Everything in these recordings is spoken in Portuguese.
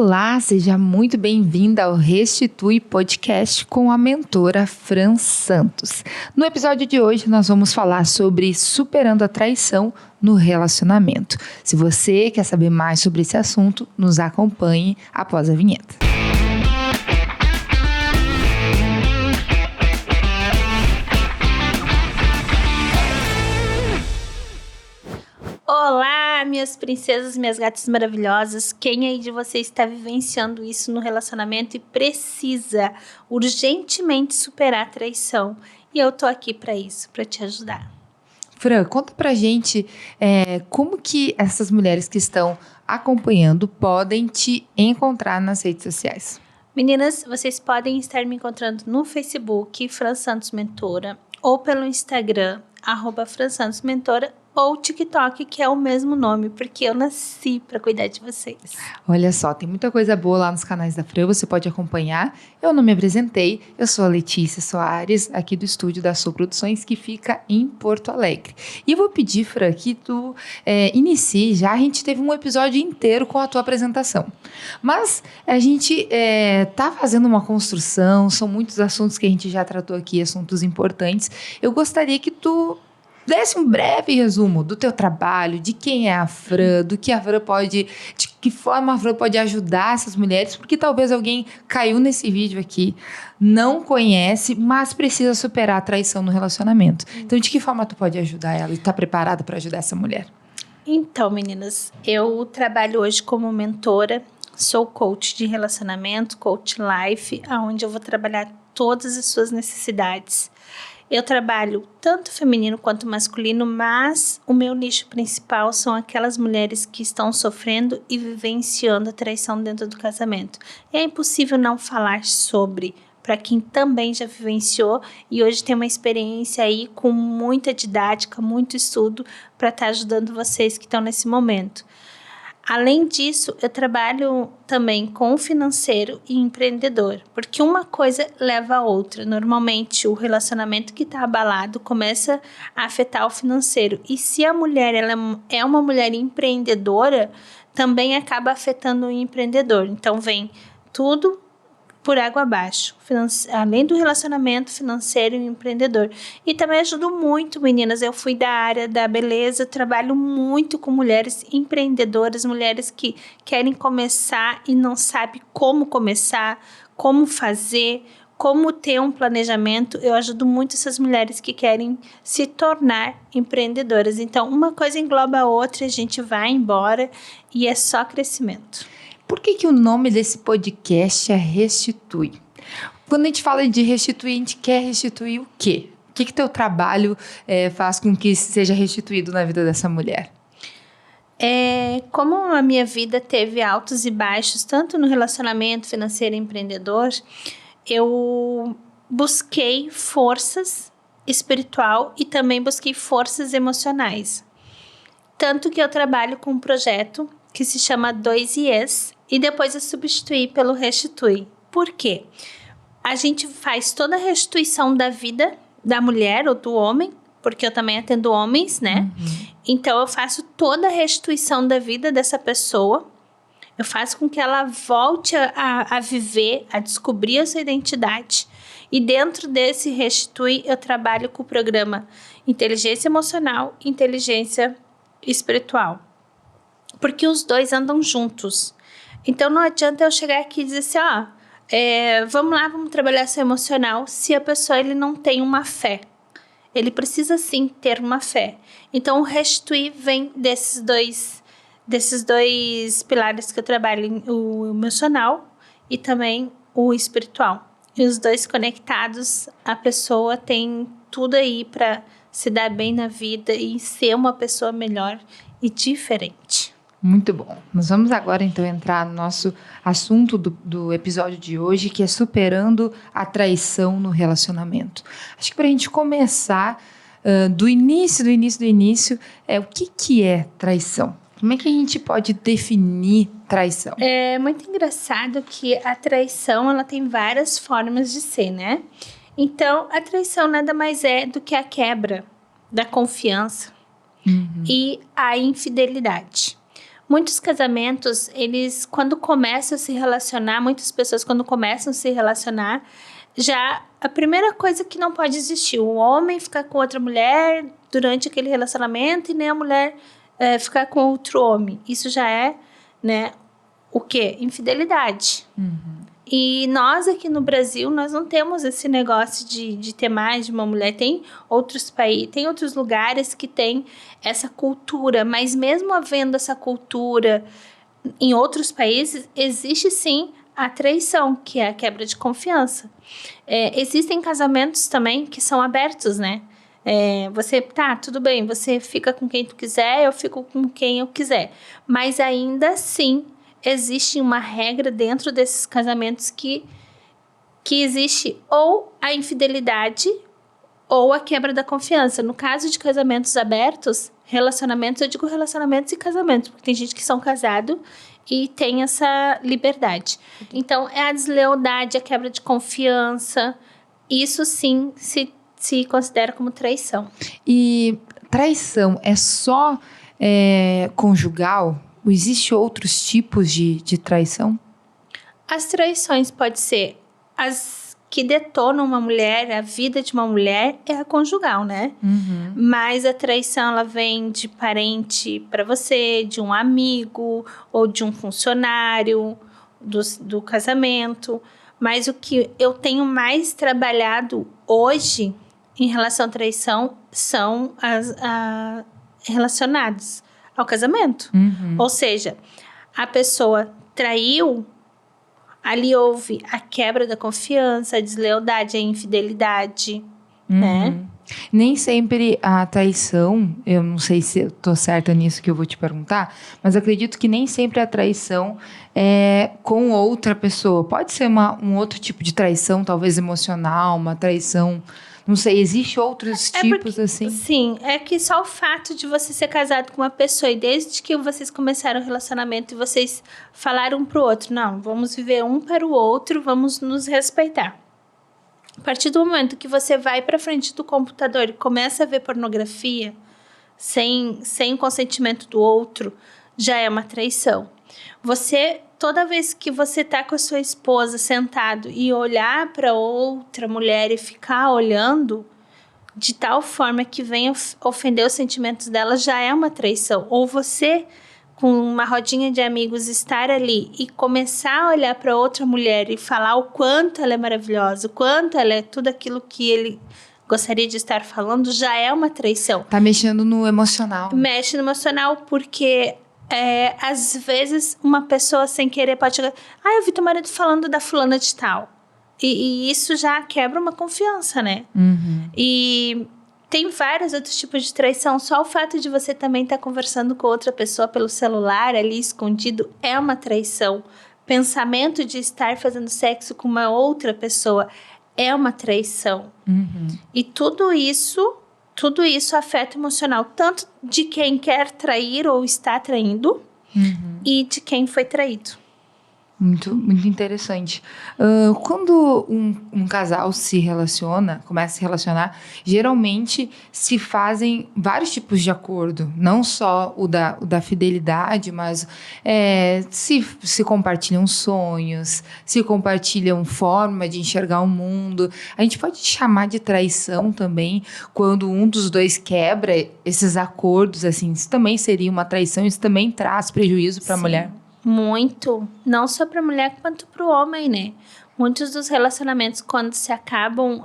Olá, seja muito bem-vinda ao Restitui Podcast com a mentora Fran Santos. No episódio de hoje nós vamos falar sobre superando a traição no relacionamento. Se você quer saber mais sobre esse assunto, nos acompanhe após a vinheta. Olá, minhas princesas, minhas gatas maravilhosas. Quem aí de vocês está vivenciando isso no relacionamento e precisa urgentemente superar a traição? E eu tô aqui para isso, para te ajudar. Fran, conta pra gente como que essas mulheres que estão acompanhando podem te encontrar nas redes sociais. Meninas, vocês podem estar me encontrando no Facebook, Fran Santos Mentora, ou pelo Instagram, @FranSantosMentora, ou TikTok, que é o mesmo nome, porque eu nasci para cuidar de vocês. Olha só, tem muita coisa boa lá nos canais da Fran, você pode acompanhar. Eu não me apresentei, eu sou a Letícia Soares, aqui do estúdio da Sou Produções, que fica em Porto Alegre. E eu vou pedir, Fran, que tu inicie já. A gente teve um episódio inteiro com a tua apresentação. Mas a gente tá fazendo uma construção, são muitos assuntos que a gente já tratou aqui, assuntos importantes. Eu gostaria que tu desse um breve resumo do teu trabalho, de quem é a Fran, do que a Fran pode, de que forma a Fran pode ajudar essas mulheres, porque talvez alguém caiu nesse vídeo aqui, não conhece, mas precisa superar a traição no relacionamento. Então, de que forma tu pode ajudar ela e tá preparada para ajudar essa mulher? Então, meninas, eu trabalho hoje como mentora, sou coach de relacionamento, coach life, onde eu vou trabalhar todas as suas necessidades. Eu trabalho tanto feminino quanto masculino, mas o meu nicho principal são aquelas mulheres que estão sofrendo e vivenciando a traição dentro do casamento. E é impossível não falar sobre, para quem também já vivenciou e hoje tem uma experiência aí com muita didática, muito estudo para estar ajudando vocês que estão nesse momento. Além disso, eu trabalho também com o financeiro e empreendedor, porque uma coisa leva a outra. Normalmente, o relacionamento que está abalado começa a afetar o financeiro. E se a mulher ela é uma mulher empreendedora, também acaba afetando o empreendedor. Então, vem tudo por água abaixo, além do relacionamento financeiro e empreendedor. E também ajudo muito, meninas, eu fui da área da beleza, trabalho muito com mulheres empreendedoras, mulheres que querem começar e não sabem como começar, como fazer, como ter um planejamento. Eu ajudo muito essas mulheres que querem se tornar empreendedoras. Então, uma coisa engloba a outra, a gente vai embora e é só crescimento. Por que o nome desse podcast é Restitui? Quando a gente fala de restituir, a gente quer restituir o quê? O que teu trabalho faz com que seja restituído na vida dessa mulher? Como a minha vida teve altos e baixos, tanto no relacionamento financeiro e empreendedor, eu busquei forças espiritual e também busquei forças emocionais. Tanto que eu trabalho com um projeto que se chama 2IES, e depois eu substituí pelo Restitui. Por quê? A gente faz toda a restituição da vida da mulher ou do homem, porque eu também atendo homens, né? Uhum. Então, eu faço toda a restituição da vida dessa pessoa. Eu faço com que ela volte a viver, a descobrir a sua identidade. E dentro desse Restitui, eu trabalho com o programa Inteligência Emocional e Inteligência Espiritual. Porque os dois andam juntos. Então, não adianta eu chegar aqui e dizer assim, vamos lá, vamos trabalhar seu emocional, se a pessoa ele não tem uma fé. Ele precisa, sim, ter uma fé. Então, o Restituir vem desses dois pilares que eu trabalho, o emocional e também o espiritual. E os dois conectados, a pessoa tem tudo aí para se dar bem na vida e ser uma pessoa melhor e diferente. Muito bom. Nós vamos agora, então, entrar no nosso assunto do episódio de hoje, que é superando a traição no relacionamento. Acho que para a gente começar do início, o que é traição? Como é que a gente pode definir traição? É muito engraçado que a traição ela tem várias formas de ser, né? Então, a traição nada mais é do que a quebra da confiança e a infidelidade. muitos casamentos, eles, quando começam a se relacionar, muitas pessoas, quando começam a se relacionar, já a primeira coisa que não pode existir, o homem ficar com outra mulher durante aquele relacionamento e nem a mulher ficar com outro homem. Isso já é, né, o quê? Infidelidade. E nós aqui no Brasil, nós não temos esse negócio de ter mais de uma mulher. Tem outros países, tem outros lugares que tem essa cultura, mas mesmo havendo essa cultura em outros países, existe sim a traição, que é a quebra de confiança. Existem casamentos também que são abertos, né? Você, tudo bem, você fica com quem tu quiser, eu fico com quem eu quiser. Mas ainda assim, existe uma regra dentro desses casamentos que existe ou a infidelidade ou a quebra da confiança. No caso de casamentos abertos, relacionamentos, eu digo relacionamentos e casamentos, porque tem gente que são casados e tem essa liberdade. Então, é a deslealdade, a quebra de confiança, isso sim se considera como traição. E traição é só conjugal? Ou existe outros tipos de traição? As traições podem ser as que detonam uma mulher, a vida de uma mulher é a conjugal, né? Mas a traição, ela vem de parente para você, de um amigo ou de um funcionário do casamento. Mas o que eu tenho mais trabalhado hoje em relação à traição são as relacionadas ao casamento. Ou seja, a pessoa traiu, ali houve a quebra da confiança, a deslealdade, a infidelidade, né? Nem sempre a traição, eu não sei se eu tô certa nisso que eu vou te perguntar, mas acredito que nem sempre a traição é com outra pessoa. Pode ser um outro tipo de traição, talvez emocional, uma traição... Não sei, existe outros tipos assim? Sim, é que só o fato de você ser casado com uma pessoa e desde que vocês começaram o relacionamento e vocês falaram um pro outro, não, vamos viver um para o outro, vamos nos respeitar. A partir do momento que você vai para frente do computador e começa a ver pornografia sem o consentimento do outro, já é uma traição. Toda vez que você tá com a sua esposa sentado e olhar para outra mulher e ficar olhando de tal forma que venha ofender os sentimentos dela, já é uma traição. Ou você, com uma rodinha de amigos, estar ali e começar a olhar para outra mulher e falar o quanto ela é maravilhosa, o quanto ela é tudo aquilo que ele gostaria de estar falando, já é uma traição. Tá mexendo no emocional. Mexe no emocional porque... às vezes uma pessoa sem querer pode chegar, eu vi teu marido falando da fulana de tal, e isso já quebra uma confiança, né? E tem vários outros tipos de traição. Só o fato de você também estar conversando com outra pessoa pelo celular ali escondido é uma traição. Pensamento de estar fazendo sexo com uma outra pessoa é uma traição. E tudo isso afeta o emocional, tanto de quem quer trair ou está traindo, e de quem foi traído. Muito, muito interessante. Quando um casal começa a se relacionar, geralmente se fazem vários tipos de acordo. Não só o da fidelidade, mas se compartilham sonhos, se compartilham forma de enxergar o mundo. A gente pode chamar de traição também quando um dos dois quebra esses acordos. Assim, isso também seria uma traição, isso também traz prejuízo para a mulher. Muito, não só para a mulher quanto para o homem, né? Muitos dos relacionamentos, quando se acabam,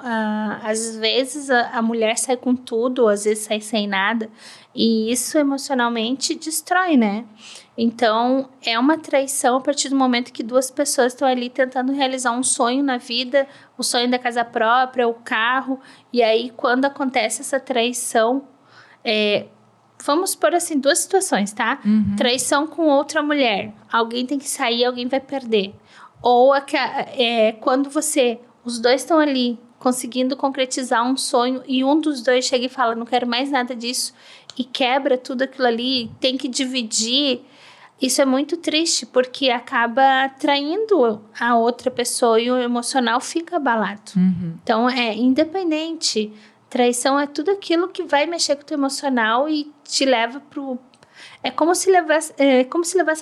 às vezes a mulher sai com tudo, às vezes sai sem nada, e isso emocionalmente destrói, né? Então, é uma traição a partir do momento que duas pessoas estão ali tentando realizar um sonho na vida, o sonho da casa própria, o carro, e aí quando acontece essa traição, vamos pôr assim, duas situações, tá? Traição com outra mulher. Alguém tem que sair, alguém vai perder. Ou quando os dois estão ali conseguindo concretizar um sonho e um dos dois chega e fala, não quero mais nada disso, e quebra tudo aquilo ali, tem que dividir. Isso é muito triste, porque acaba traindo a outra pessoa e o emocional fica abalado. Então, independente... Traição é tudo aquilo que vai mexer com o teu emocional e te leva É como se levasse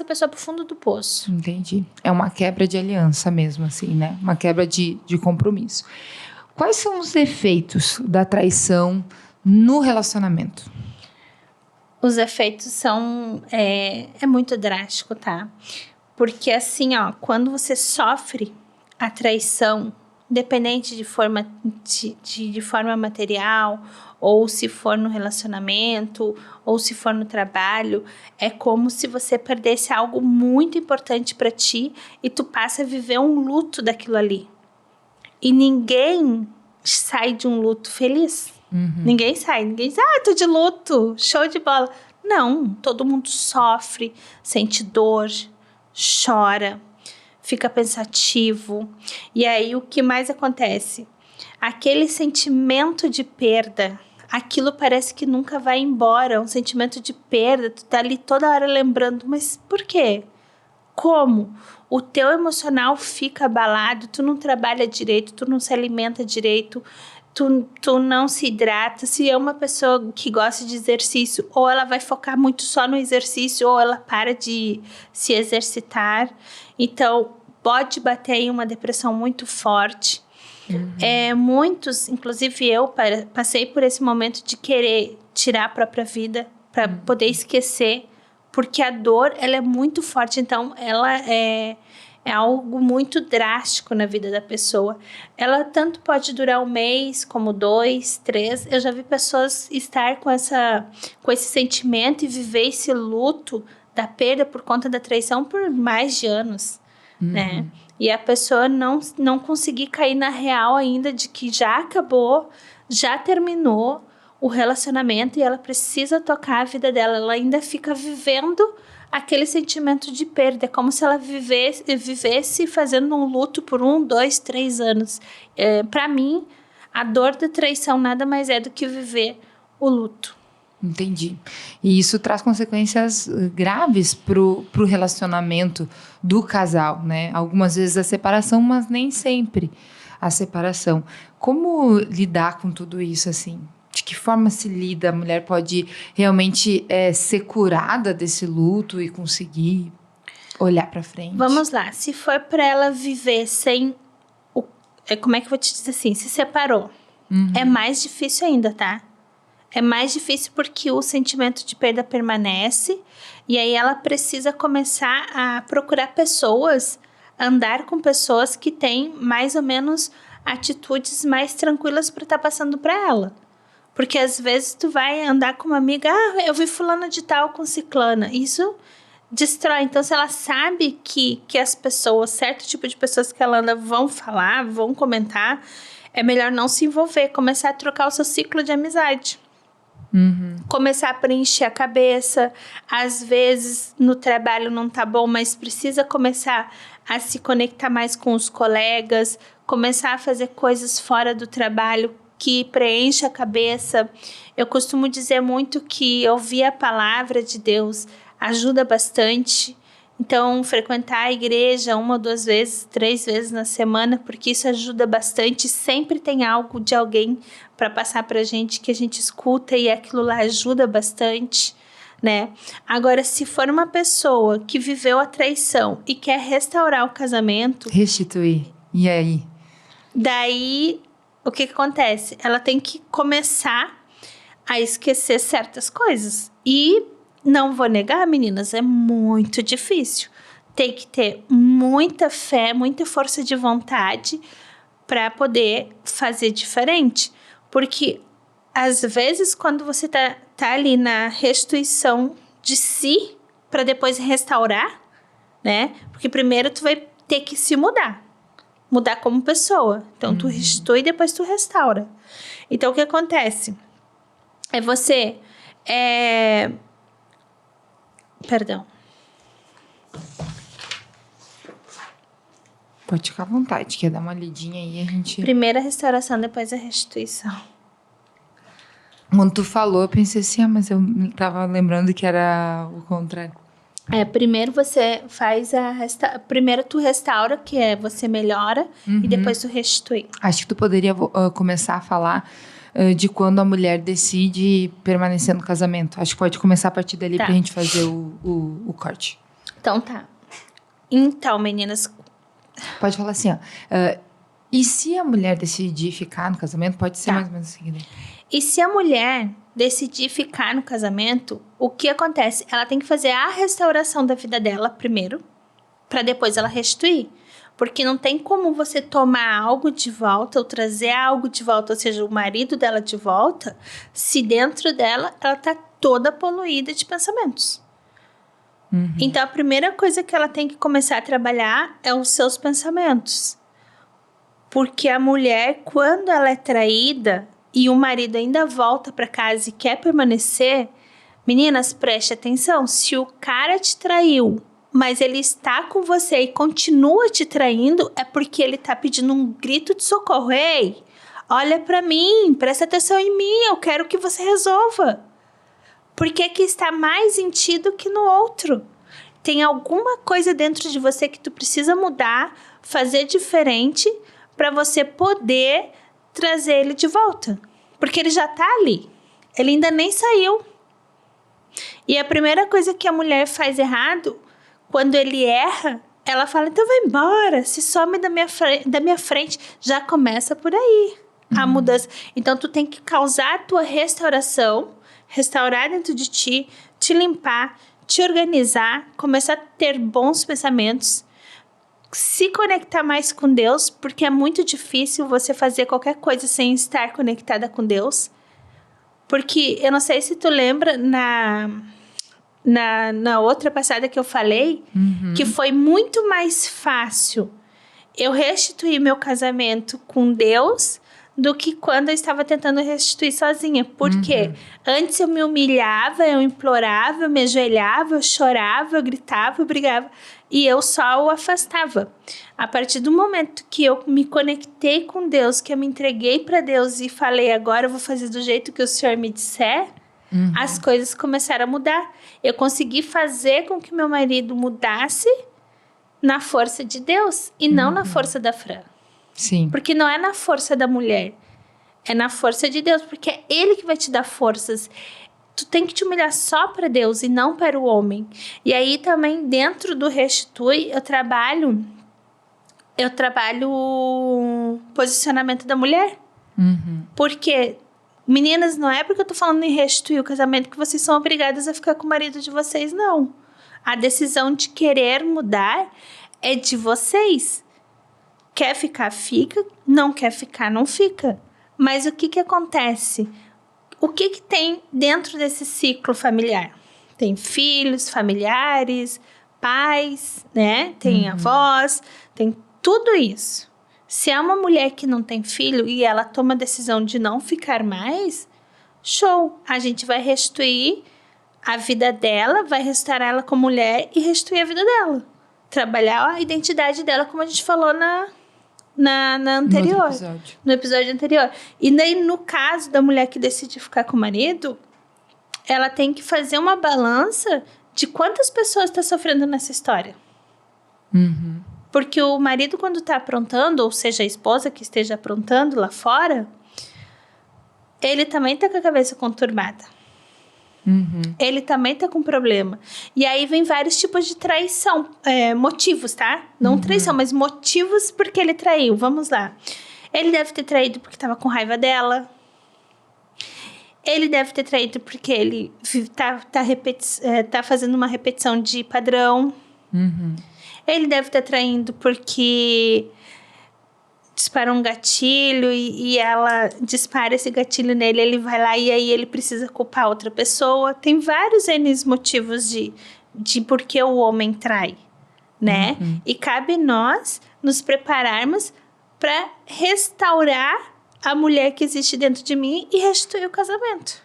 a pessoa pro fundo do poço. Entendi. É uma quebra de aliança mesmo, assim, né? Uma quebra de compromisso. Quais são os efeitos da traição no relacionamento? Os efeitos são... É muito drástico, tá? Porque assim, ó, quando você sofre a traição, independente de forma material, ou se for no relacionamento, ou se for no trabalho, é como se você perdesse algo muito importante para ti e tu passa a viver um luto daquilo ali. E ninguém sai de um luto feliz. Ninguém diz, tô de luto, show de bola. Não, todo mundo sofre, sente dor, chora, fica pensativo. E aí o que mais acontece? Aquele sentimento de perda, aquilo parece que nunca vai embora, um sentimento de perda, tu tá ali toda hora lembrando, mas por quê? Como? O teu emocional fica abalado, tu não trabalha direito, tu não se alimenta direito, tu não se hidrata. Se é uma pessoa que gosta de exercício, ou ela vai focar muito só no exercício, ou ela para de se exercitar. Então, pode bater em uma depressão muito forte. Muitos, inclusive eu, passei por esse momento de querer tirar a própria vida para poder esquecer, porque a dor, ela é muito forte, então ela é algo muito drástico na vida da pessoa. Ela tanto pode durar 1 mês, como 2, 3. Eu já vi pessoas estar com esse sentimento e viver esse luto da perda por conta da traição por mais de anos, né? E a pessoa não conseguir cair na real ainda de que já acabou, já terminou o relacionamento e ela precisa tocar a vida dela. Ela ainda fica vivendo aquele sentimento de perda. É como se ela vivesse fazendo um luto por 1, 2, 3 anos. Para mim, a dor da traição nada mais é do que viver o luto. Entendi. E isso traz consequências graves pro relacionamento do casal, né? Algumas vezes a separação, mas nem sempre a separação. Como lidar com tudo isso, assim? De que forma se lida? A mulher pode realmente ser curada desse luto e conseguir olhar para frente? Vamos lá. Se for para ela viver sem... como é que eu vou te dizer assim? Se separou. É mais difícil ainda, tá? É mais difícil porque o sentimento de perda permanece e aí ela precisa começar a procurar pessoas, andar com pessoas que têm mais ou menos atitudes mais tranquilas para estar passando para ela. Porque às vezes tu vai andar com uma amiga, eu vi fulana de tal com ciclana. Isso destrói. Então, se ela sabe que as pessoas, certo tipo de pessoas que ela anda vão falar, vão comentar, é melhor não se envolver, começar a trocar o seu ciclo de amizade. Começar a preencher a cabeça. Às vezes no trabalho não tá bom, mas precisa começar a se conectar mais com os colegas, começar a fazer coisas fora do trabalho que preenche a cabeça. Eu costumo dizer muito que ouvir a palavra de Deus ajuda bastante. Então, frequentar a igreja 1 ou 2 vezes, 3 vezes na semana, porque isso ajuda bastante. Sempre tem algo de alguém para passar pra gente que a gente escuta e aquilo lá ajuda bastante, né? Agora, se for uma pessoa que viveu a traição e quer restaurar o casamento... Restituir. E aí? Daí, o que acontece? Ela tem que começar a esquecer certas coisas. E não vou negar, meninas, é muito difícil. Tem que ter muita fé, muita força de vontade para poder fazer diferente. Porque, às vezes, quando você tá ali na restituição de si, para depois restaurar, né? Porque primeiro tu vai ter que se mudar como pessoa. Então, tu restitui e depois tu restaura. Então, o que acontece? É você... Perdão. Pode ficar à vontade, quer dar uma lidinha aí, a gente... Primeiro a restauração, depois a restituição. Quando tu falou, eu pensei assim, mas eu tava lembrando que era o contrário. Primeiro você faz primeiro tu restaura, que você melhora, e depois tu restitui. Acho que tu poderia começar a falar de quando a mulher decide permanecer no casamento. Acho que pode começar a partir dali pra gente fazer o corte. Então tá. Então, meninas... Pode falar assim, ó. E se a mulher decidir ficar no casamento, pode ser mais ou menos assim. E se a mulher decidir ficar no casamento, o que acontece? Ela tem que fazer a restauração da vida dela primeiro, para depois ela restituir. Porque não tem como você tomar algo de volta ou trazer algo de volta, ou seja, o marido dela de volta, se dentro dela ela tá toda poluída de pensamentos. Então, a primeira coisa que ela tem que começar a trabalhar é os seus pensamentos. Porque a mulher, quando ela é traída e o marido ainda volta para casa e quer permanecer, meninas, preste atenção. Se o cara te traiu, mas ele está com você e continua te traindo, é porque ele tá pedindo um grito de socorro. Ei, olha para mim, presta atenção em mim, eu quero que você resolva. Porque que está mais em ti do que no outro. Tem alguma coisa dentro de você que tu precisa mudar, fazer diferente, para você poder trazer ele de volta. Porque ele já tá ali. Ele ainda nem saiu. E a primeira coisa que a mulher faz errado, quando ele erra, ela fala, então vai embora, se some da minha frente. Já começa por aí a mudança. Então, tu tem que causar a tua restauração, restaurar dentro de ti, te limpar, te organizar, começar a ter bons pensamentos, se conectar mais com Deus, porque é muito difícil você fazer qualquer coisa sem estar conectada com Deus. Porque eu não sei se tu lembra na outra passada que eu falei, que foi muito mais fácil eu restituir meu casamento com Deus do que quando eu estava tentando restituir sozinha. Porque antes eu me humilhava, eu implorava, eu me ajoelhava, eu chorava, eu gritava, eu brigava. E eu só o afastava. A partir do momento que eu me conectei com Deus, que eu me entreguei para Deus e falei, agora eu vou fazer do jeito que o Senhor me disser, as coisas começaram a mudar. Eu consegui fazer com que meu marido mudasse na força de Deus e não na força da Fran. Sim. Porque não é na força da mulher, é na força de Deus, porque é Ele que vai te dar forças. Tu tem que te humilhar só para Deus e não para o homem. E aí também dentro do Restitui, eu trabalho o posicionamento da mulher. Porque, meninas, não é porque eu tô falando em restituir o casamento que vocês são obrigadas a ficar com o marido de vocês, não. A decisão de querer mudar é de vocês. Quer ficar, fica. Não quer ficar, não fica. Mas o que acontece? O que tem dentro desse ciclo familiar? Tem filhos, familiares, pais, né? Tem avós, tem tudo isso. Se é uma mulher que não tem filho e ela toma a decisão de não ficar mais, show! A gente vai restituir a vida dela, vai restaurar ela como mulher e restituir a vida dela. Trabalhar a identidade dela, como a gente falou na anterior. No episódio anterior. E daí, no caso da mulher que decide ficar com o marido, ela tem que fazer uma balança de quantas pessoas está sofrendo nessa história. Porque o marido, quando está aprontando, ou seja, a esposa que esteja aprontando lá fora, ele também está com a cabeça conturbada. Ele também tá com problema. E aí vem vários tipos de traição, motivos, tá? Não traição, mas motivos porque ele traiu. Vamos lá. Ele deve ter traído porque tava com raiva dela. Ele deve ter traído porque ele tá fazendo uma repetição de padrão. Ele deve ter traído porque dispara um gatilho e ela dispara esse gatilho nele, ele vai lá e aí ele precisa culpar outra pessoa. Tem vários motivos de por que o homem trai, né? E cabe nós nos prepararmos para restaurar a mulher que existe dentro de mim e restituir o casamento.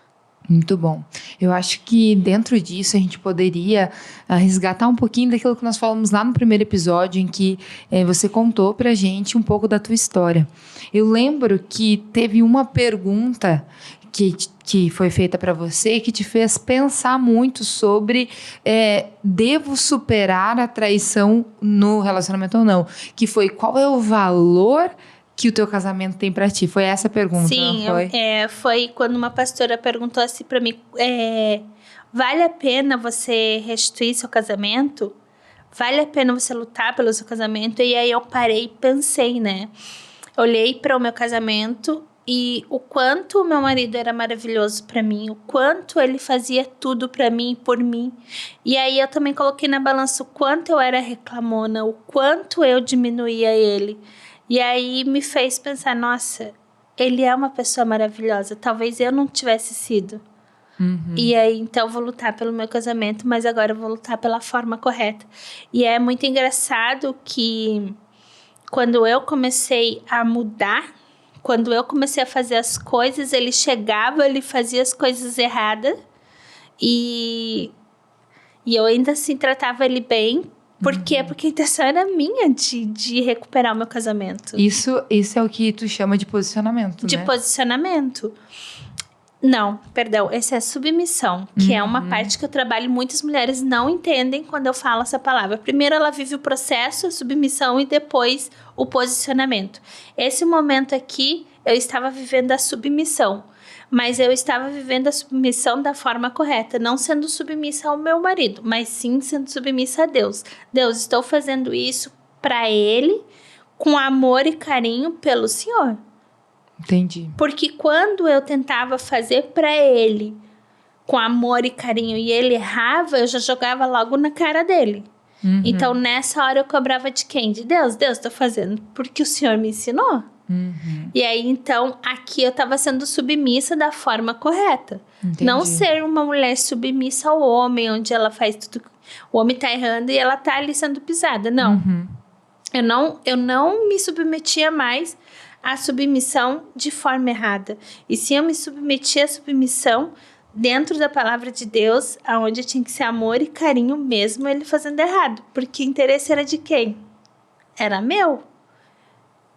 Muito bom. Eu acho que dentro disso a gente poderia resgatar um pouquinho daquilo que nós falamos lá no primeiro episódio, em que você contou pra gente um pouco da tua história. Eu lembro que teve uma pergunta que foi feita para você que te fez pensar muito sobre devo superar a traição no relacionamento ou não? Que foi qual é o valor que o teu casamento tem pra ti? Foi essa a pergunta, Sim, não foi? foi quando uma pastora perguntou assim pra mim, vale a pena você restituir seu casamento? Vale a pena você lutar pelo seu casamento? E aí eu parei e pensei, né? Olhei para o meu casamento e o quanto o meu marido era maravilhoso para mim, o quanto ele fazia tudo para mim e por mim. E aí eu também coloquei na balança o quanto eu era reclamona, o quanto eu diminuía ele. E aí me fez pensar, nossa, ele é uma pessoa maravilhosa, talvez eu não tivesse sido. E aí, então, eu vou lutar pelo meu casamento, mas agora eu vou lutar pela forma correta. E é muito engraçado que quando eu comecei a mudar, quando eu comecei a fazer as coisas, ele chegava, ele fazia as coisas erradas e eu ainda assim tratava ele bem. Por quê? Porque a intenção era minha de recuperar o meu casamento. Isso é o que tu chama de posicionamento, De né? posicionamento. Não, perdão, essa é submissão, que é uma parte que eu trabalho, muitas mulheres não entendem quando eu falo essa palavra. Primeiro ela vive o processo, a submissão e depois o posicionamento. Esse momento aqui, eu estava vivendo a submissão, mas eu estava vivendo a submissão da forma correta, não sendo submissa ao meu marido, mas sim sendo submissa a Deus. Deus, estou fazendo isso para Ele, com amor e carinho pelo Senhor. Entendi. Porque quando eu tentava fazer para ele com amor e carinho e ele errava, eu já jogava logo na cara dele. Então, nessa hora eu cobrava de quem? De Deus. Deus, tô fazendo porque o Senhor me ensinou. E aí, então, aqui eu tava sendo submissa da forma correta. Entendi. Não ser uma mulher submissa ao homem, onde ela faz tudo. O homem tá errando e ela tá ali sendo pisada. Não. Eu não me submetia mais à submissão de forma errada. E sim, eu me submetia à submissão dentro da palavra de Deus, aonde tinha que ser amor e carinho mesmo ele fazendo errado. Porque o interesse era de quem? Era meu,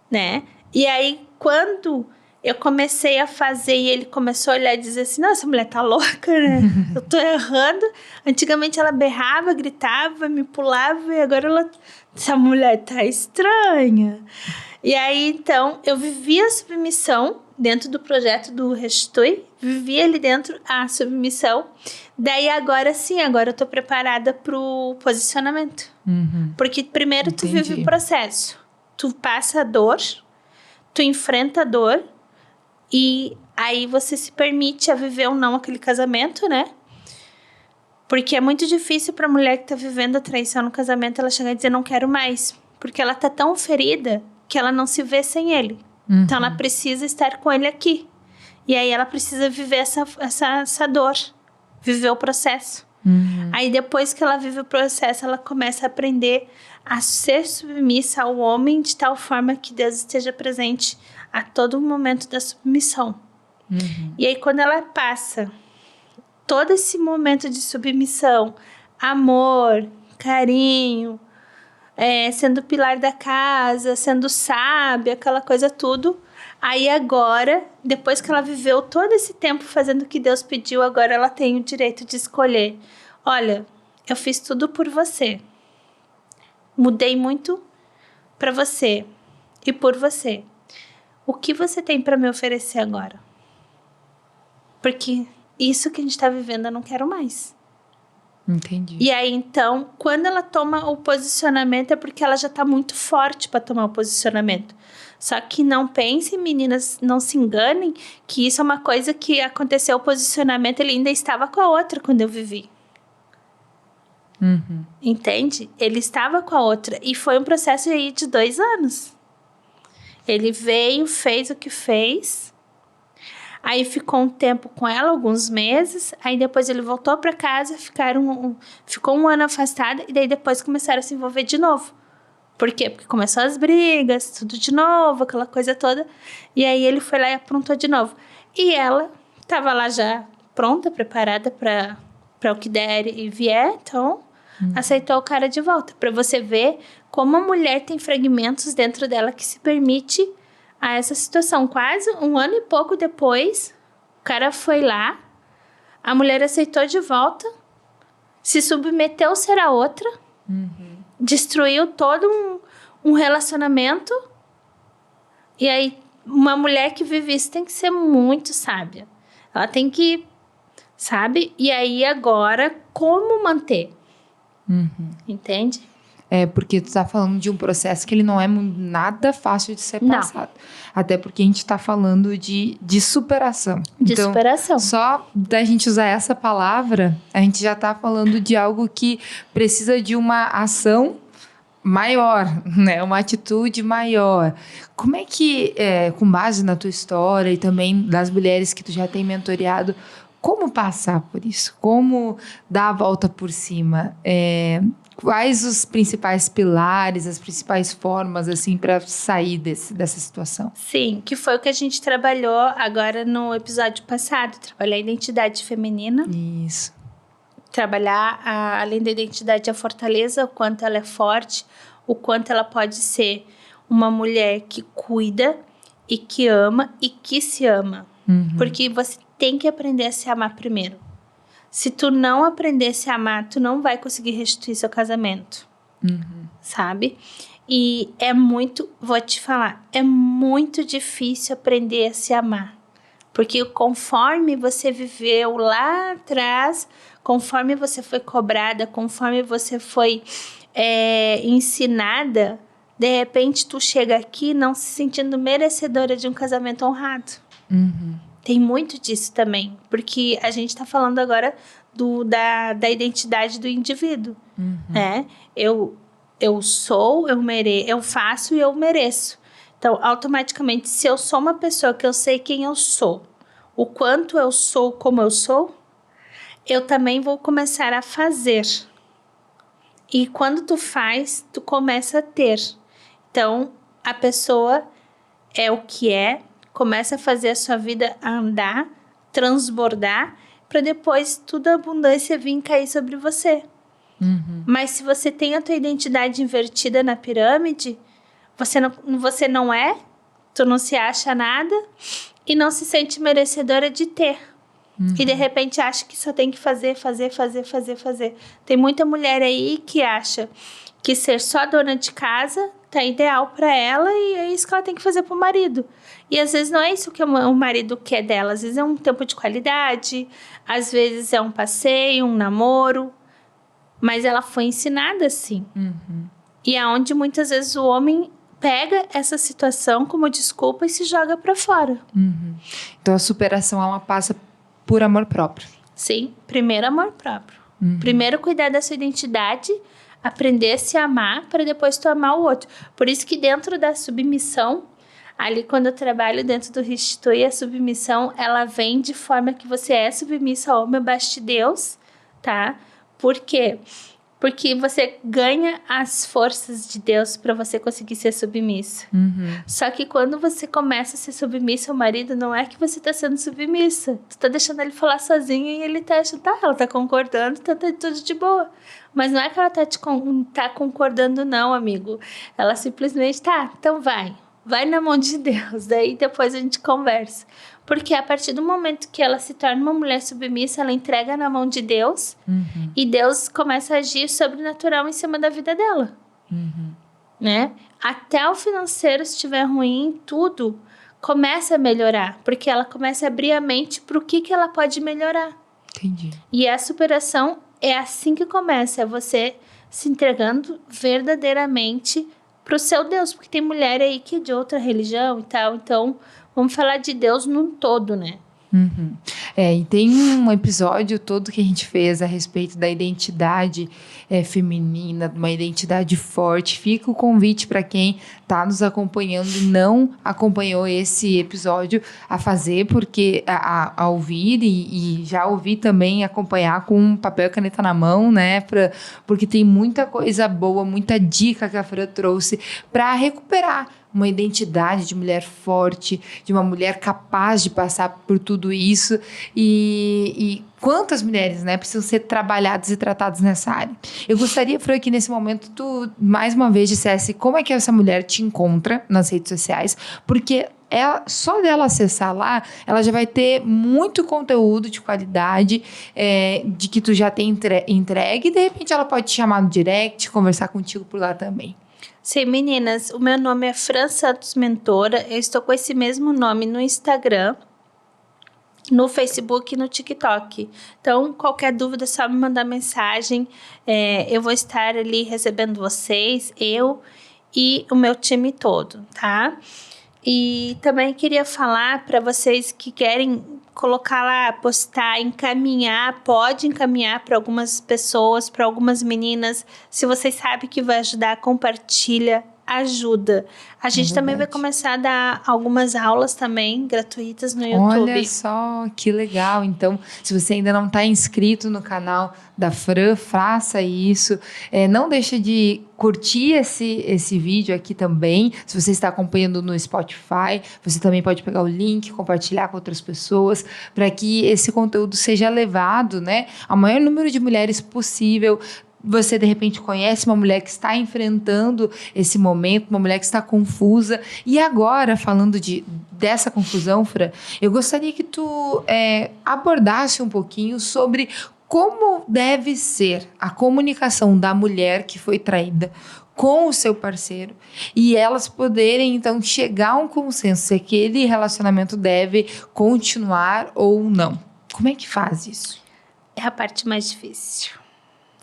né? E aí, quando eu comecei a fazer e ele começou a olhar e dizer assim, nossa, essa mulher tá louca, né? Eu tô errando. Antigamente ela berrava, gritava, me pulava e agora essa mulher tá estranha. E aí, então, eu vivia a submissão dentro do projeto do Restitui, vivia ali dentro a submissão. Daí, agora sim, agora eu tô preparada pro posicionamento. Porque primeiro tu vive o processo. Tu passa a dor, tu enfrenta a dor e aí você se permite a viver ou não aquele casamento, né? Porque é muito difícil pra mulher que tá vivendo a traição no casamento ela chegar e dizer não quero mais. Porque ela tá tão ferida que ela não se vê sem ele. Então, ela precisa estar com ele aqui. E aí, ela precisa viver essa dor. Viver o processo. Aí, depois que ela vive o processo, ela começa a aprender a ser submissa ao homem de tal forma que Deus esteja presente a todo momento da submissão. E aí, quando ela passa todo esse momento de submissão, amor, carinho, sendo pilar da casa, sendo sábia, aquela coisa tudo. Aí agora, depois que ela viveu todo esse tempo fazendo o que Deus pediu, agora ela tem o direito de escolher. Olha, eu fiz tudo por você. Mudei muito para você e por você. O que você tem para me oferecer agora? Porque isso que a gente tá vivendo eu não quero mais. Entendi. E aí, então, quando ela toma o posicionamento, é porque ela já tá muito forte para tomar o posicionamento. Só que não pensem, meninas, não se enganem, que isso é uma coisa que aconteceu, o posicionamento, ele ainda estava com a outra quando eu vivi. Entende? Ele estava com a outra. E foi um processo aí de 2 anos. Ele veio, fez o que fez. Aí ficou um tempo com ela, alguns meses. Aí depois ele voltou para casa, ficou 1 ano afastado. E daí depois começaram a se envolver de novo. Por quê? Porque começou as brigas, tudo de novo, aquela coisa toda. E aí ele foi lá e aprontou de novo. E ela estava lá já pronta, preparada para o que der e vier. Então, aceitou o cara de volta. Para você ver como a mulher tem fragmentos dentro dela que se permite a essa situação. Quase 1 ano e pouco depois, o cara foi lá, a mulher aceitou de volta, se submeteu a ser a outra, destruiu todo um relacionamento E aí, uma mulher que vive isso tem que ser muito sábia. Ela tem que, sabe? E aí, agora, como manter? Entende? Porque tu tá falando de um processo que ele não é nada fácil de ser Não. passado. Até porque a gente tá falando de superação. De Então, superação. só da gente usar essa palavra, a gente já tá falando de algo que precisa de uma ação maior, né? Uma atitude maior. Como é que, com base na tua história e também das mulheres que tu já tem mentoreado, como passar por isso? Como dar a volta por cima? Quais os principais pilares, as principais formas, assim, para sair dessa situação? Sim, que foi o que a gente trabalhou agora no episódio passado. Trabalhar a identidade feminina. Isso. Trabalhar, além da identidade, a fortaleza, o quanto ela é forte, o quanto ela pode ser uma mulher que cuida e que ama e que se ama. Porque você tem que aprender a se amar primeiro. Se tu não aprender a se amar, tu não vai conseguir restituir seu casamento. Sabe? E vou te falar, é muito difícil aprender a se amar. Porque conforme você viveu lá atrás, conforme você foi cobrada, conforme você foi ensinada, de repente tu chega aqui não se sentindo merecedora de um casamento honrado. Tem muito disso também, porque a gente está falando agora da identidade do indivíduo, né? Eu sou, eu faço e eu mereço. Então, automaticamente, se eu sou uma pessoa que eu sei quem eu sou, o quanto eu sou como eu sou, eu também vou começar a fazer. E quando tu faz, tu começa a ter. Então, a pessoa é o que é, começa a fazer a sua vida andar, transbordar, para depois toda a abundância vir cair sobre você. Mas se você tem a tua identidade invertida na pirâmide, você não é, tu não se acha nada e não se sente merecedora de ter. E de repente acha que só tem que fazer. Tem muita mulher aí que acha que ser só dona de casa tá ideal para ela e é isso que ela tem que fazer pro marido. E às vezes não é isso que o marido quer dela. Às vezes é um tempo de qualidade, às vezes é um passeio, um namoro. Mas ela foi ensinada assim. E é onde muitas vezes o homem pega essa situação como desculpa e se joga para fora. Então, a superação, ela passa por amor próprio. Sim, primeiro amor próprio. Primeiro cuidar da sua identidade, aprender a se amar para depois tu amar o outro. Por isso que dentro da submissão, ali quando eu trabalho dentro do Restitui, a submissão, ela vem de forma que você é submissa ao homem abaixo de Deus, tá? Por quê? Porque você ganha as forças de Deus para você conseguir ser submissa. Só que quando você começa a ser submissa ao marido, não é que você tá sendo submissa. Tu tá deixando ele falar sozinho e ele tá achando, ela tá concordando, tá tudo de boa. Mas não é que ela tá concordando não, amigo. Ela simplesmente então vai na mão de Deus. Daí depois a gente conversa. Porque a partir do momento que ela se torna uma mulher submissa, ela entrega na mão de Deus e Deus começa a agir sobrenatural em cima da vida dela. Né? Até o financeiro, se estiver ruim, tudo começa a melhorar. Porque ela começa a abrir a mente para o que ela pode melhorar. Entendi. E a superação é assim que começa. É você se entregando verdadeiramente para o seu Deus. Porque tem mulher aí que é de outra religião e tal. Então, vamos falar de Deus num todo, né? E tem um episódio todo que a gente fez a respeito da identidade feminina, de uma identidade forte. Fica o convite para quem está nos acompanhando e não acompanhou esse episódio a fazer, porque a ouvir e já ouvir também, acompanhar com papel e caneta na mão, né? Porque tem muita coisa boa, muita dica que a Fran trouxe para recuperar uma identidade de mulher forte, de uma mulher capaz de passar por tudo isso. E quantas mulheres, né, precisam ser trabalhadas e tratadas nessa área. Eu gostaria, Fran, que nesse momento tu, mais uma vez, dissesse como é que essa mulher te encontra nas redes sociais, porque só dela acessar lá, ela já vai ter muito conteúdo de qualidade, de que tu já tem entregue, e de repente ela pode te chamar no direct, conversar contigo por lá também. Sim, meninas, o meu nome é Fran Santos Mentora, eu estou com esse mesmo nome no Instagram, no Facebook e no TikTok. Então, qualquer dúvida é só me mandar mensagem, eu vou estar ali recebendo vocês, eu e o meu time todo, tá? E também queria falar para vocês que querem colocar lá, postar, encaminhar, pode encaminhar para algumas pessoas, para algumas meninas. Se vocês sabem que vai ajudar, compartilha, ajuda. A gente também vai começar a dar algumas aulas também gratuitas no YouTube. Olha só, que legal. Então, se você ainda não está inscrito no canal da Fran, faça isso. Não deixa de curtir esse vídeo aqui também. Se você está acompanhando no Spotify, você também pode pegar o link, compartilhar com outras pessoas, para que esse conteúdo seja levado, né, ao maior número de mulheres possível. Você, de repente, conhece uma mulher que está enfrentando esse momento, uma mulher que está confusa. E agora, falando dessa confusão, Fran, eu gostaria que tu abordasse um pouquinho sobre como deve ser a comunicação da mulher que foi traída com o seu parceiro e elas poderem, então, chegar a um consenso se aquele relacionamento deve continuar ou não. Como é que faz isso? É a parte mais difícil.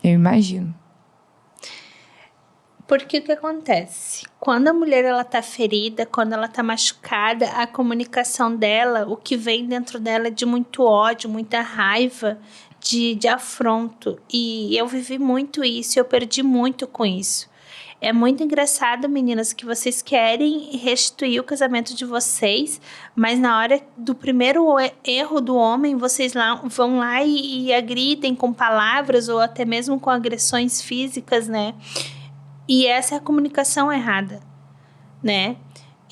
Eu imagino. Porque o que acontece? Quando a mulher ela tá ferida, quando ela tá machucada, a comunicação dela, o que vem dentro dela é de muito ódio, muita raiva, de afronto. E eu vivi muito isso, eu perdi muito com isso. É muito engraçado, meninas, que vocês querem restituir o casamento de vocês, mas na hora do primeiro erro do homem, vocês vão lá e agridem com palavras ou até mesmo com agressões físicas, né? E essa é a comunicação errada, né?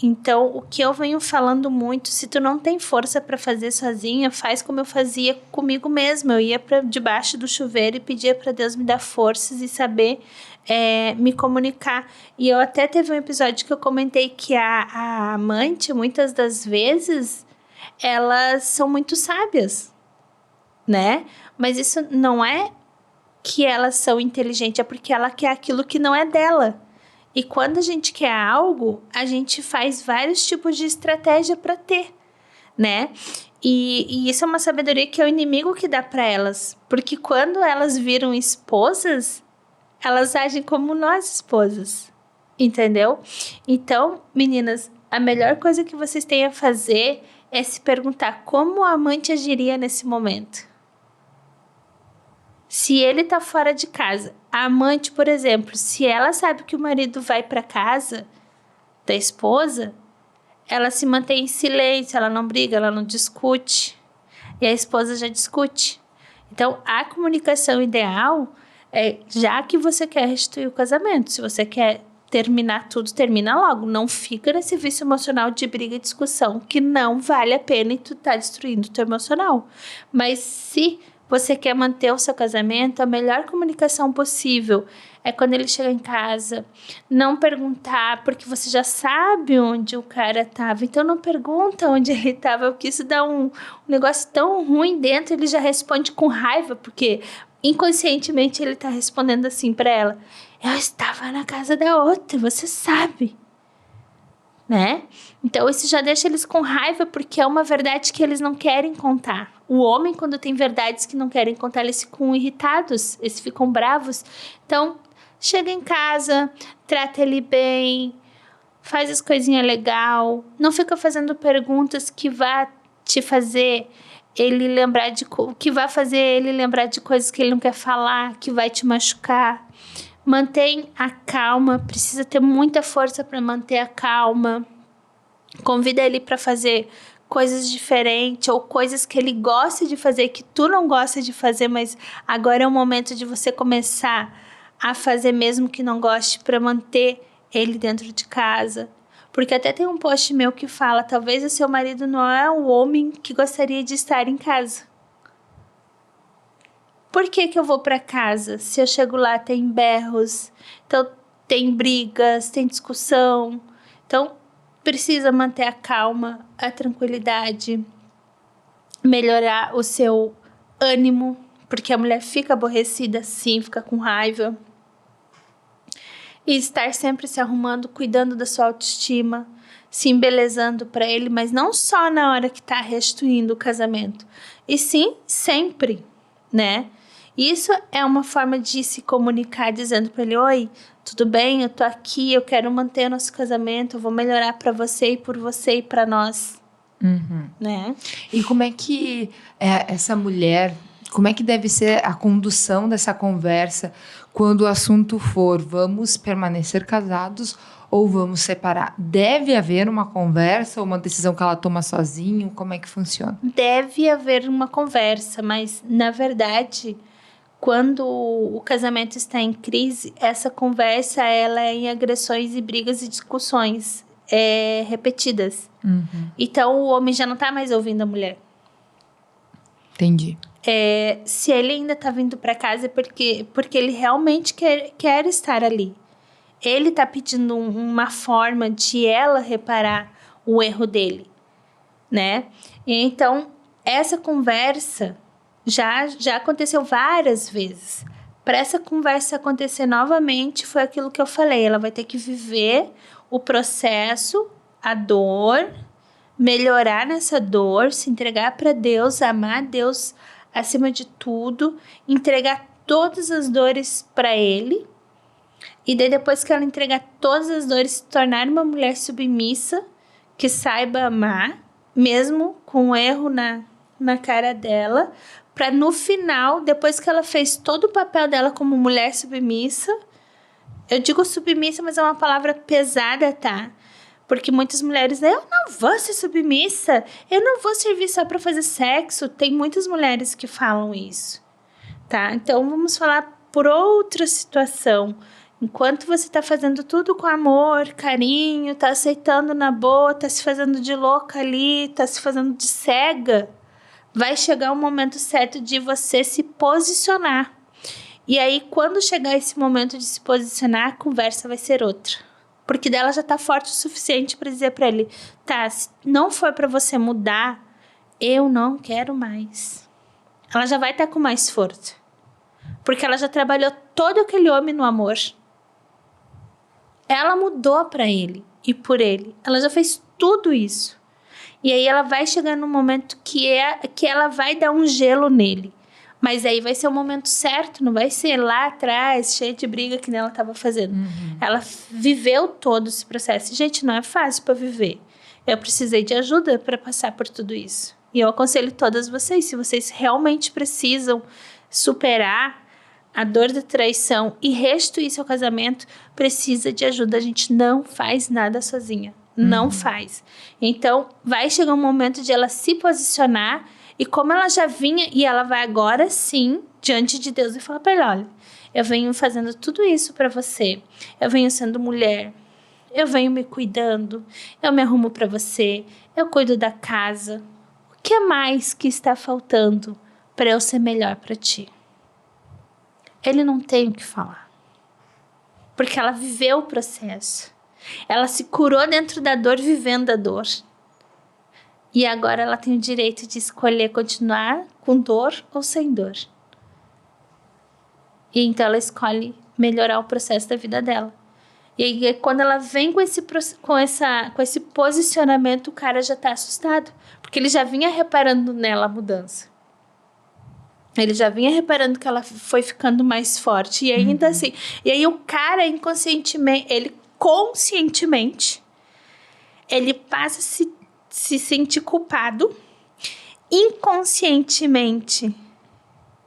Então, o que eu venho falando muito, se tu não tem força para fazer sozinha, faz como eu fazia comigo mesma. Eu ia para debaixo do chuveiro e pedia para Deus me dar forças e saber me comunicar. E eu até teve um episódio que eu comentei que a amante, muitas das vezes, elas são muito sábias, né? Mas isso não é que elas são inteligentes, é porque ela quer aquilo que não é dela. E quando a gente quer algo, a gente faz vários tipos de estratégia para ter, né? E isso é uma sabedoria que é o inimigo que dá para elas. Porque quando elas viram esposas, elas agem como nós esposas, entendeu? Então, meninas, a melhor coisa que vocês têm a fazer é se perguntar como a amante agiria nesse momento. Se ele tá fora de casa, a amante, por exemplo, se ela sabe que o marido vai para casa da esposa, ela se mantém em silêncio, ela não briga, ela não discute. E a esposa já discute. Então, a comunicação ideal é, já que você quer restituir o casamento, se você quer terminar tudo, termina logo. Não fica nesse vício emocional de briga e discussão, que não vale a pena e tu tá destruindo o teu emocional. Mas se você quer manter o seu casamento, a melhor comunicação possível é quando ele chega em casa, não perguntar, porque você já sabe onde o cara estava, então não pergunta onde ele estava, porque isso dá um negócio tão ruim dentro, ele já responde com raiva, porque inconscientemente ele está respondendo assim para ela: eu estava na casa da outra, você sabe, né? Então isso já deixa eles com raiva, porque é uma verdade que eles não querem contar. O homem, quando tem verdades que não querem contar, eles ficam irritados, eles ficam bravos. Então, chega em casa, trata ele bem, faz as coisinhas legal, não fica fazendo perguntas que vá te fazer ele lembrar que vai fazer ele lembrar de coisas que ele não quer falar, que vai te machucar. Mantém a calma, precisa ter muita força para manter a calma. Convida ele para fazer coisas diferentes ou coisas que ele gosta de fazer, que tu não gosta de fazer, mas agora é o momento de você começar a fazer mesmo que não goste, para manter ele dentro de casa. Porque até tem um post meu que fala: talvez o seu marido não é o homem que gostaria de estar em casa. Por que eu vou para casa? Se eu chego lá, tem berros, então tem brigas, tem discussão. Então, precisa manter a calma, a tranquilidade, melhorar o seu ânimo, porque a mulher fica aborrecida sim, fica com raiva. E estar sempre se arrumando, cuidando da sua autoestima, se embelezando para ele, mas não só na hora que tá restituindo o casamento, e sim sempre, né? Isso é uma forma de se comunicar, dizendo para ele: oi, tudo bem? Eu tô aqui, eu quero manter o nosso casamento, eu vou melhorar para você e por você e para nós, né? E como é que essa mulher, como é que deve ser a condução dessa conversa quando o assunto for vamos permanecer casados ou vamos separar? Deve haver uma conversa ou uma decisão que ela toma sozinho? Como é que funciona? Deve haver uma conversa, mas na verdade, quando o casamento está em crise, essa conversa ela é em agressões e brigas e discussões repetidas. Então o homem já não tá mais ouvindo a mulher. Entendi. Se ele ainda tá vindo para casa é porque ele realmente quer estar ali. Ele tá pedindo uma forma de ela reparar o erro dele, né? E então, essa conversa já aconteceu várias vezes. Para essa conversa acontecer novamente, foi aquilo que eu falei. Ela vai ter que viver o processo, a dor, melhorar nessa dor, se entregar para Deus, amar Deus acima de tudo, entregar todas as dores para Ele. E daí, depois que ela entregar todas as dores, se tornar uma mulher submissa, que saiba amar, mesmo com um erro na cara dela, para no final, depois que ela fez todo o papel dela como mulher submissa, eu digo submissa, mas é uma palavra pesada, tá? Porque muitas mulheres, eu não vou ser submissa, eu não vou servir só para fazer sexo. Tem muitas mulheres que falam isso, tá? Então, vamos falar por outra situação. Enquanto você tá fazendo tudo com amor, carinho, tá aceitando na boa, tá se fazendo de louca ali, tá se fazendo de cega, vai chegar o momento certo de você se posicionar. E aí, quando chegar esse momento de se posicionar, a conversa vai ser outra. Porque dela já tá forte o suficiente para dizer para ele: tá, se não for para você mudar, eu não quero mais. Ela já vai estar com mais força. Porque ela já trabalhou todo aquele homem no amor. Ela mudou para ele e por ele. Ela já fez tudo isso. E aí ela vai chegar num momento que ela vai dar um gelo nele. Mas aí vai ser o momento certo, não vai ser lá atrás, cheio de briga que nem ela estava fazendo. Ela viveu todo esse processo. Gente, não é fácil para viver. Eu precisei de ajuda para passar por tudo isso. E eu aconselho todas vocês, se vocês realmente precisam superar a dor da traição e restituir seu casamento, precisa de ajuda. A gente não faz nada sozinha. Não faz. Então, vai chegar um momento de ela se posicionar. E como ela já vinha, e ela vai agora sim, diante de Deus, e falar para ele: olha, eu venho fazendo tudo isso para você. Eu venho sendo mulher. Eu venho me cuidando. Eu me arrumo para você. Eu cuido da casa. O que mais que está faltando para eu ser melhor para ti? Ele não tem o que falar. Porque ela viveu o processo. Ela se curou dentro da dor, vivendo a dor. E agora ela tem o direito de escolher continuar com dor ou sem dor. E então ela escolhe melhorar o processo da vida dela. E aí, quando ela vem com esse posicionamento, o cara já tá assustado. Porque ele já vinha reparando nela a mudança. Ele já vinha reparando que ela foi ficando mais forte. E ainda assim... E aí o cara inconscientemente... Ele conscientemente... Ele passa a se sentir culpado. Inconscientemente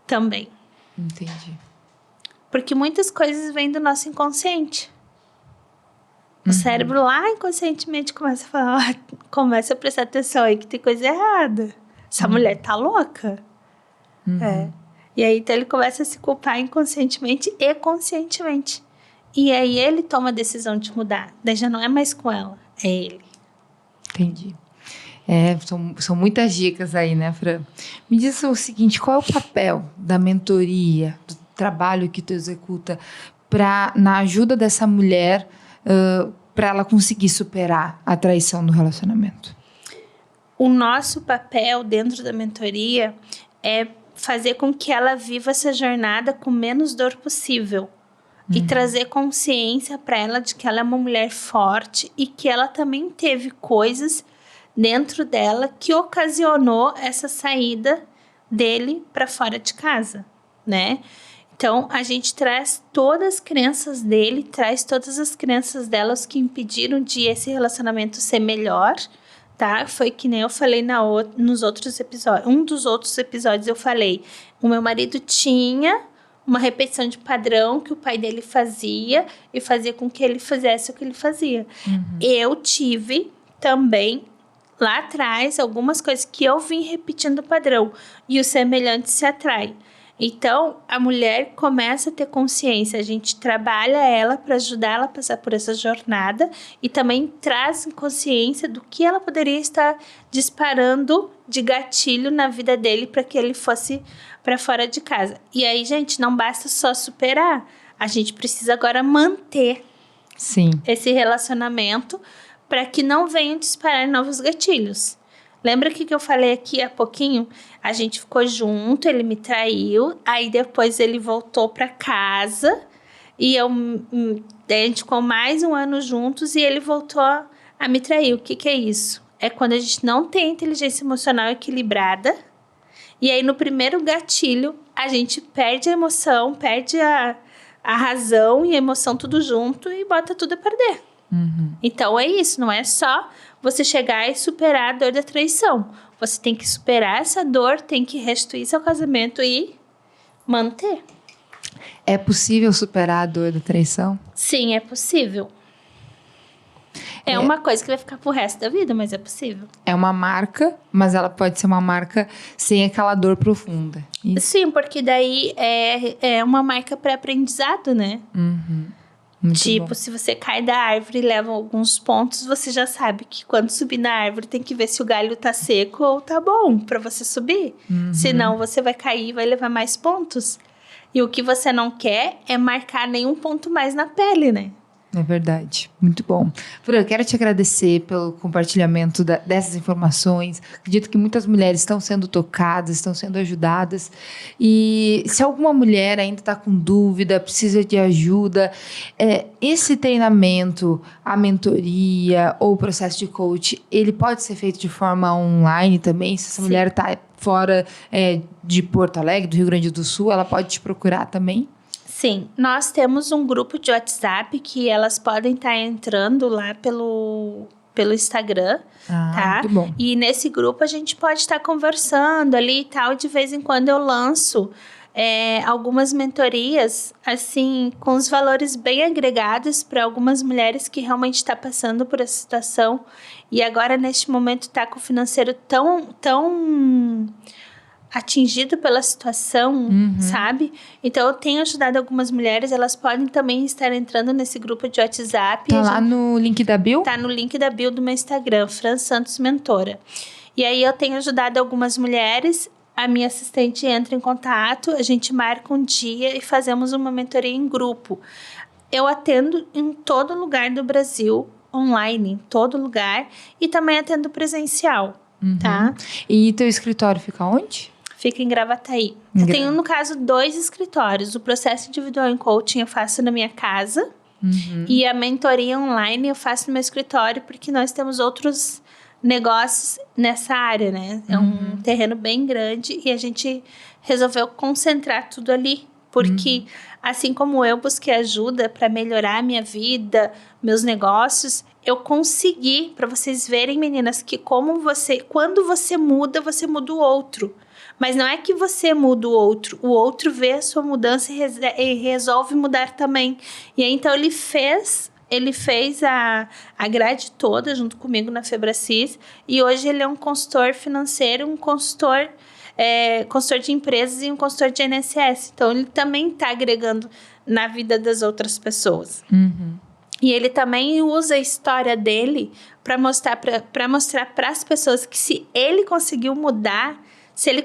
também. Entendi. Porque muitas coisas vêm do nosso inconsciente. O cérebro lá inconscientemente começa a falar... Começa a prestar atenção aí que tem coisa errada. Essa mulher tá louca. E aí então ele começa a se culpar inconscientemente e conscientemente. E aí ele toma a decisão de mudar. Daí já não é mais com ela, é ele. Entendi. São muitas dicas aí, né, Fran? Me diz o seguinte, qual é o papel da mentoria, do trabalho que tu executa na ajuda dessa mulher para ela conseguir superar a traição no relacionamento? O nosso papel dentro da mentoria é fazer com que ela viva essa jornada com menos dor possível. e trazer consciência para ela de que ela é uma mulher forte e que ela também teve coisas dentro dela que ocasionou essa saída dele para fora de casa, né? Então, a gente traz todas as crenças dele, traz todas as crenças delas que impediram de esse relacionamento ser melhor, tá? Foi que nem eu falei nos outros episódios. Um dos outros episódios eu falei, o meu marido tinha uma repetição de padrão que o pai dele fazia e fazia com que ele fizesse o que ele fazia. Eu tive também lá atrás algumas coisas que eu vim repetindo o padrão e o semelhante se atrai. Então, a mulher começa a ter consciência, a gente trabalha ela para ajudar ela a passar por essa jornada e também traz consciência do que ela poderia estar disparando de gatilho na vida dele para que ele fosse para fora de casa. E aí, gente, não basta só superar, a gente precisa agora manter esse relacionamento para que não venham disparar novos gatilhos. Lembra que eu falei aqui há pouquinho? A gente ficou junto, ele me traiu, aí depois ele voltou para casa e a gente ficou mais um ano juntos e ele voltou a me trair. O que é isso? É quando a gente não tem inteligência emocional equilibrada e aí no primeiro gatilho a gente perde a emoção, perde a razão e a emoção tudo junto e bota tudo a perder. Então é isso, não é só você chegar e superar a dor da traição. Você tem que superar essa dor, tem que restituir seu casamento e manter. É possível superar a dor da traição? Sim, é possível. É uma coisa que vai ficar pro resto da vida, mas é possível. É uma marca, mas ela pode ser uma marca sem aquela dor profunda. Isso. Sim, porque daí é uma marca para aprendizado, né? Muito tipo, bom. Se você cai da árvore e leva alguns pontos, você já sabe que quando subir na árvore tem que ver se o galho tá seco ou tá bom pra você subir. Senão você vai cair e vai levar mais pontos. E o que você não quer é marcar nenhum ponto mais na pele, né? É verdade. Muito bom. Fran, eu quero te agradecer pelo compartilhamento dessas informações. Acredito que muitas mulheres estão sendo tocadas, estão sendo ajudadas. E se alguma mulher ainda está com dúvida, precisa de ajuda, esse treinamento, a mentoria ou o processo de coach, ele pode ser feito de forma online também? Se essa mulher está fora de Porto Alegre, do Rio Grande do Sul, ela pode te procurar também? Sim, nós temos um grupo de WhatsApp que elas podem estar entrando lá pelo Instagram, tá? Muito bom. E nesse grupo a gente pode estar conversando ali e tal. De vez em quando eu lanço algumas mentorias, assim, com os valores bem agregados para algumas mulheres que realmente estão passando por essa situação. E agora, neste momento, está com o financeiro tão atingido pela situação, sabe? Então, eu tenho ajudado algumas mulheres, elas podem também estar entrando nesse grupo de WhatsApp. Tá lá no link da bio? Tá no link da bio do meu Instagram, Fran Santos Mentora. E aí, eu tenho ajudado algumas mulheres, a minha assistente entra em contato, a gente marca um dia e fazemos uma mentoria em grupo. Eu atendo em todo lugar do Brasil, online, em todo lugar, e também atendo presencial, tá? E teu escritório fica onde? Fica em Gravataí. Eu tenho, no caso, 2 escritórios. O processo individual em coaching eu faço na minha casa. E a mentoria online eu faço no meu escritório, porque nós temos outros negócios nessa área, né? É um terreno bem grande e a gente resolveu concentrar tudo ali. Porque, assim como eu busquei ajuda para melhorar a minha vida, meus negócios, eu consegui, para vocês verem, meninas, que quando você muda o outro. Mas não é que você muda o outro vê a sua mudança e resolve mudar também. E aí, então, ele fez a grade toda junto comigo na Febracis, e hoje ele é um consultor financeiro, um consultor de empresas e um consultor de INSS. Então, ele também está agregando na vida das outras pessoas. E ele também usa a história dele para mostrar para as pessoas que se ele conseguiu mudar, se ele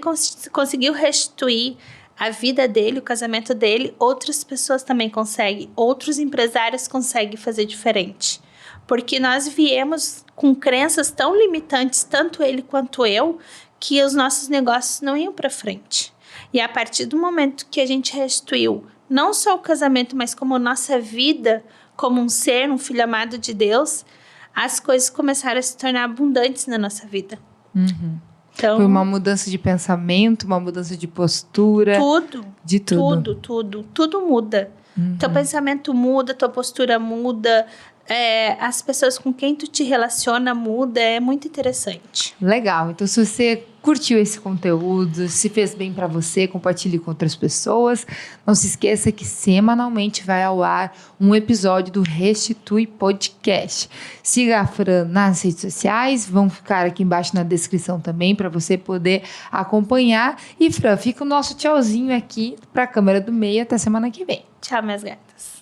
conseguiu restituir a vida dele, o casamento dele, outras pessoas também conseguem. Outros empresários conseguem fazer diferente. Porque nós viemos com crenças tão limitantes, tanto ele quanto eu, que os nossos negócios não iam para frente. E a partir do momento que a gente restituiu não só o casamento, mas como nossa vida, como um ser, um filho amado de Deus, as coisas começaram a se tornar abundantes na nossa vida. Então, Foi uma mudança de pensamento, uma mudança de postura. De tudo. tudo muda. Teu pensamento muda, tua postura muda, as pessoas com quem tu te relaciona muda, é muito interessante. Legal. Então, se você curtiu esse conteúdo, se fez bem para você, compartilhe com outras pessoas. Não se esqueça que semanalmente vai ao ar um episódio do Restitui Podcast. Siga a Fran nas redes sociais, vão ficar aqui embaixo na descrição também para você poder acompanhar. E Fran, fica o nosso tchauzinho aqui para a câmera do meio até semana que vem. Tchau, minhas gatas.